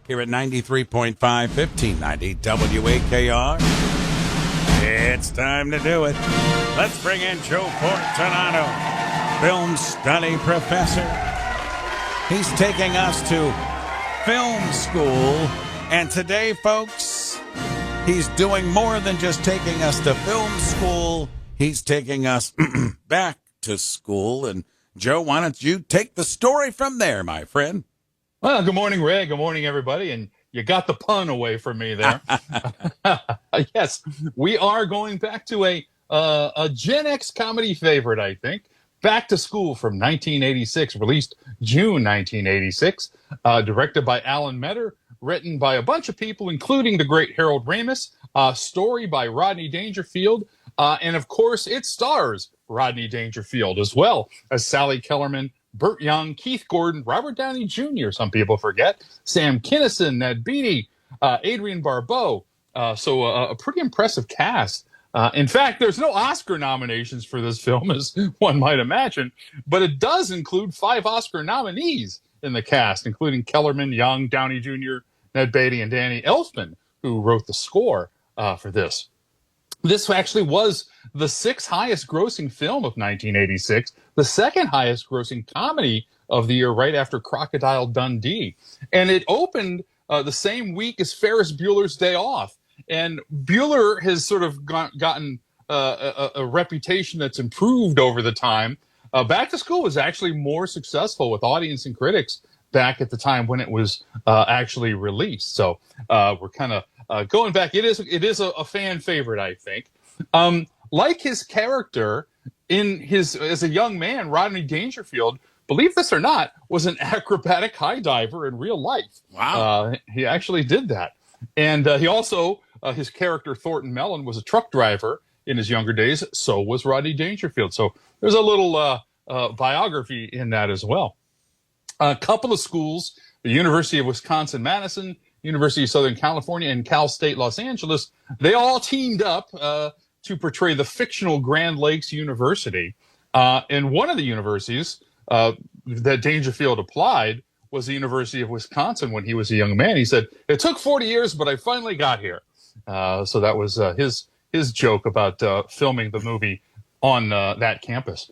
here at 93.5, 1590 WAKR. It's time to do it. Let's bring in Joe Fortunato, film study professor. He's taking us to film school. And today, folks, he's doing more than just taking us to film school. He's taking us back to school. And Joe, why don't you take the story from there, my friend? Well, good morning, Ray. Good morning, everybody. And you got the pun away from me there. Yes, we are going back to a Gen X comedy favorite, I think. Back to School from 1986, released June 1986, directed by Alan Metter, written by a bunch of people, including the great Harold Ramis, story by Rodney Dangerfield, and of course, it stars Rodney Dangerfield as well as Sally Kellerman, Burt Young, Keith Gordon, Robert Downey Jr., some people forget, Sam Kinison, Ned Beatty, Adrienne Barbeau. So a pretty impressive cast. In fact, there's no Oscar nominations for this film, as one might imagine, but it does include 5 Oscar nominees in the cast, including Kellerman, Young, Downey Jr., Ned Beatty, and Danny Elfman, who wrote the score for this. This actually was the 6th highest grossing film of 1986, the 2nd highest grossing comedy of the year, right after Crocodile Dundee. And it opened the same week as Ferris Bueller's Day Off. And Bueller has sort of gotten a reputation that's improved over the time. Back to School was actually more successful with audience and critics back at the time when it was actually released. So we're kind of going back. It is a fan favorite, I think. Like his character as a young man, Rodney Dangerfield, believe this or not, was an acrobatic high diver in real life. Wow. He actually did that. And he also, his character Thornton Mellon was a truck driver in his younger days. So was Rodney Dangerfield. So there's a little biography in that as well. A couple of schools, the University of Wisconsin-Madison, University of Southern California, and Cal State Los Angeles, they all teamed up to portray the fictional Grand Lakes University. And one of the universities that Dangerfield applied was the University of Wisconsin when he was a young man. He said, "It took 40 years, but I finally got here." So that was his joke about filming the movie on that campus.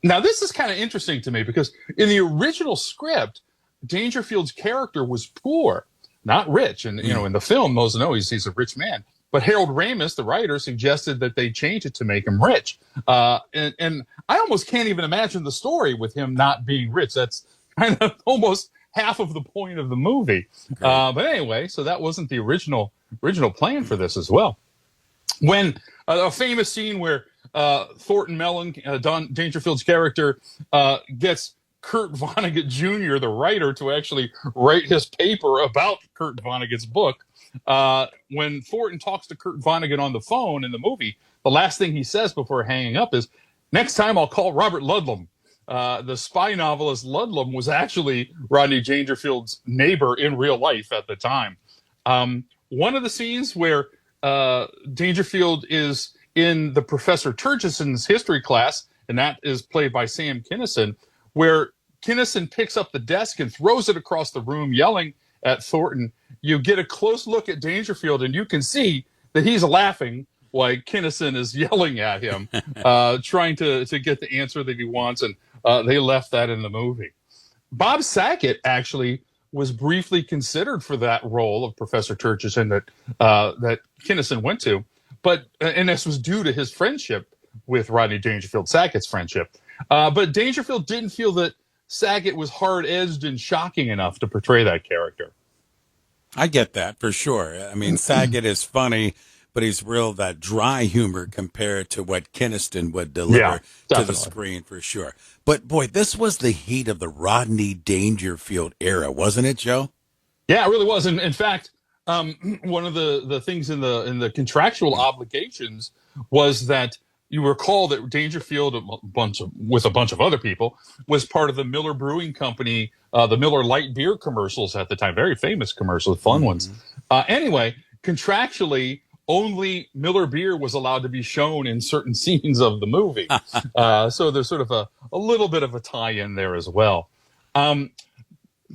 Now, this is kind of interesting to me because in the original script, Dangerfield's character was poor, not rich. And, in the film, most know he's a rich man. But Harold Ramis, the writer, suggested that they change it to make him rich. And I almost can't even imagine the story with him not being rich. That's kind of almost half of the point of the movie. But anyway, so that wasn't the original plan for this as well. When a famous scene where Thornton Mellon, Dangerfield's character, gets Kurt Vonnegut Jr., the writer, to actually write his paper about Kurt Vonnegut's book. When Thornton talks to Kurt Vonnegut on the phone in the movie, the last thing he says before hanging up is, "Next time I'll call Robert Ludlum." The spy novelist Ludlum was actually Rodney Dangerfield's neighbor in real life at the time. One of the scenes where Dangerfield is in the Professor Turchison's history class, and that is played by Sam Kinison, where Kinison picks up the desk and throws it across the room, yelling at Thornton. You get a close look at Dangerfield, and you can see that he's laughing while Kinison is yelling at him, trying to get the answer that he wants, and they left that in the movie. Bob Saget actually was briefly considered for that role of Professor Turchison that Kinison went to, and this was due to his friendship with Rodney Dangerfield, Saget's friendship. But Dangerfield didn't feel that Saget was hard-edged and shocking enough to portray that character. I get that for sure. I mean, Saget is funny, but he's real that dry humor compared to what Kinison would deliver to the screen for sure. But boy, this was the heat of the Rodney Dangerfield era, wasn't it, Joe? Yeah, it really was. And in fact, one of the things in the contractual obligations was that you recall that Dangerfield, with a bunch of other people, was part of the Miller Brewing Company, the Miller Light Beer commercials at the time. Very famous commercials, fun ones. Anyway, contractually, only Miller beer was allowed to be shown in certain scenes of the movie. So there's sort of a little bit of a tie-in there as well. A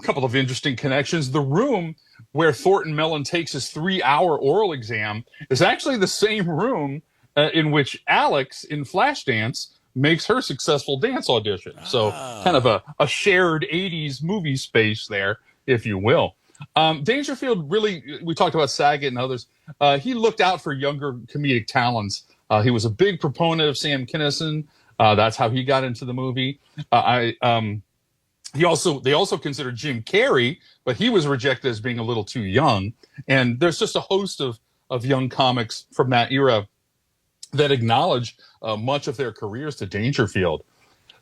couple of interesting connections. The Room where Thornton Mellon takes his 3-hour oral exam is actually the same room in which Alex in Flashdance makes her successful dance audition. So kind of a shared 80s movie space there, if you will. Dangerfield really, we talked about Saget and others. He looked out for younger comedic talents. He was a big proponent of Sam Kinison. That's how he got into the movie. They also considered Jim Carrey, but he was rejected as being a little too young. And there's just a host of young comics from that era that acknowledge much of their careers to Dangerfield.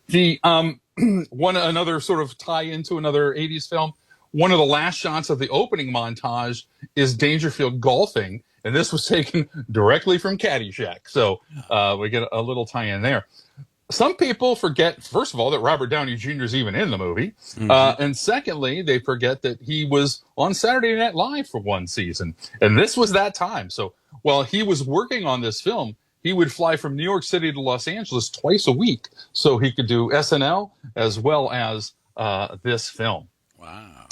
The another sort of tie into another 80s film. One of the last shots of the opening montage is Dangerfield golfing, and this was taken directly from Caddyshack. So we get a little tie-in there. Some people forget, first of all, that Robert Downey Jr. is even in the movie. And secondly, they forget that he was on Saturday Night Live for one season. And this was that time. So while he was working on this film, he would fly from New York City to Los Angeles twice a week so he could do SNL as well as this film. Wow.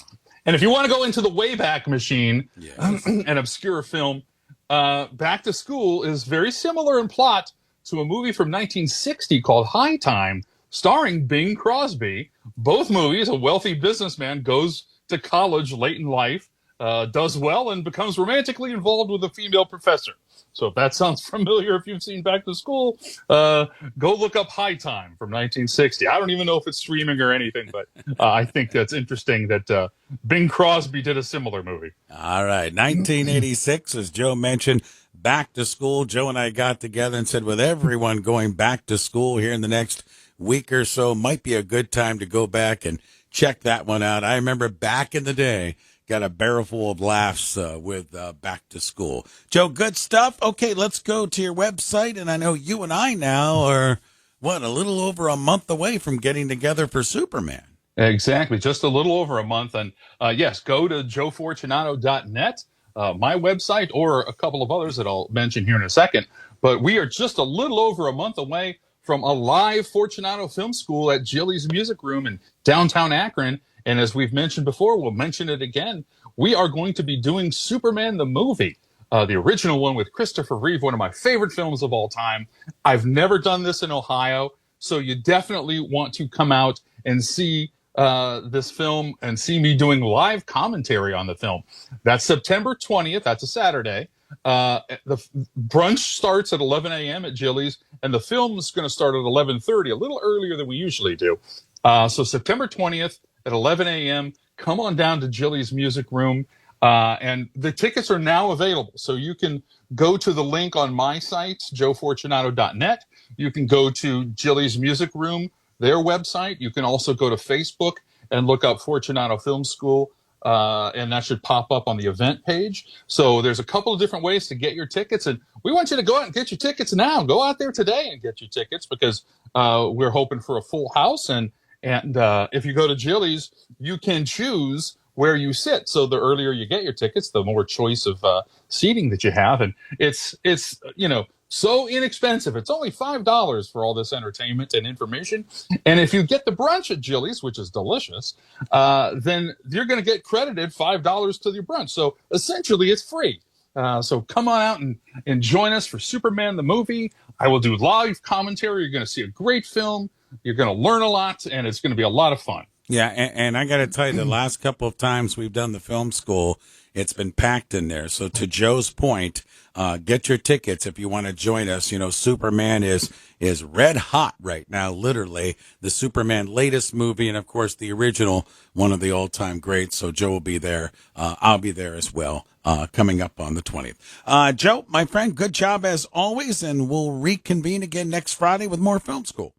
And if you want to go into the Wayback Machine, an obscure film, Back to School is very similar in plot to a movie from 1960 called High Time, starring Bing Crosby. Both movies, a wealthy businessman goes to college late in life, does well, and becomes romantically involved with a female professor. So if that sounds familiar, if you've seen Back to School, go look up High Time from 1960. I don't even know if it's streaming or anything, but I think that's interesting that Bing Crosby did a similar movie. All right. 1986, as Joe mentioned, Back to School. Joe and I got together and said, with everyone going back to school here in the next week or so, might be a good time to go back and check that one out. I remember back in the day, got a barrel full of laughs with Back to School. Joe, good stuff. Okay, let's go to your website. And I know you and I now are, a little over a month away from getting together for Superman. Exactly. Just a little over a month. And yes, go to joefortunato.net, my website, or a couple of others that I'll mention here in a second. But we are just a little over a month away from a live Fortunato Film School at Jilly's Music Room in downtown Akron. And as we've mentioned before, we'll mention it again. We are going to be doing Superman the movie, the original one with Christopher Reeve, one of my favorite films of all time. I've never done this in Ohio, so you definitely want to come out and see this film and see me doing live commentary on the film. That's September 20th. That's a Saturday. The brunch starts at 11 a.m. at Jilly's, and the film is going to start at 11:30, a little earlier than we usually do. So September 20th at 11 a.m., come on down to Jilly's Music Room. And the tickets are now available. So you can go to the link on my site, joefortunato.net. You can go to Jilly's Music Room, their website. You can also go to Facebook and look up Fortunato Film School, and that should pop up on the event page. So there's a couple of different ways to get your tickets, and we want you to go out and get your tickets now. Go out there today and get your tickets, because we're hoping for a full house. And if you go to Jilly's, you can choose where you sit. So the earlier you get your tickets, the more choice of seating that you have. And it's so inexpensive. It's only $5 for all this entertainment and information. And if you get the brunch at Jilly's, which is delicious, then you're going to get credited $5 to your brunch. So essentially it's free. So come on out and join us for Superman the movie. I will do live commentary. You're going to see a great film. You're going to learn a lot, and it's going to be a lot of fun. Yeah, and I got to tell you, the last couple of times we've done the film school, it's been packed in there. So to Joe's point, get your tickets if you want to join us. Superman is red hot right now, literally. The Superman latest movie, and of course the original, one of the all-time greats. So Joe will be there. I'll be there as well, coming up on the 20th. Joe, my friend, good job as always, and we'll reconvene again next Friday with more Film School.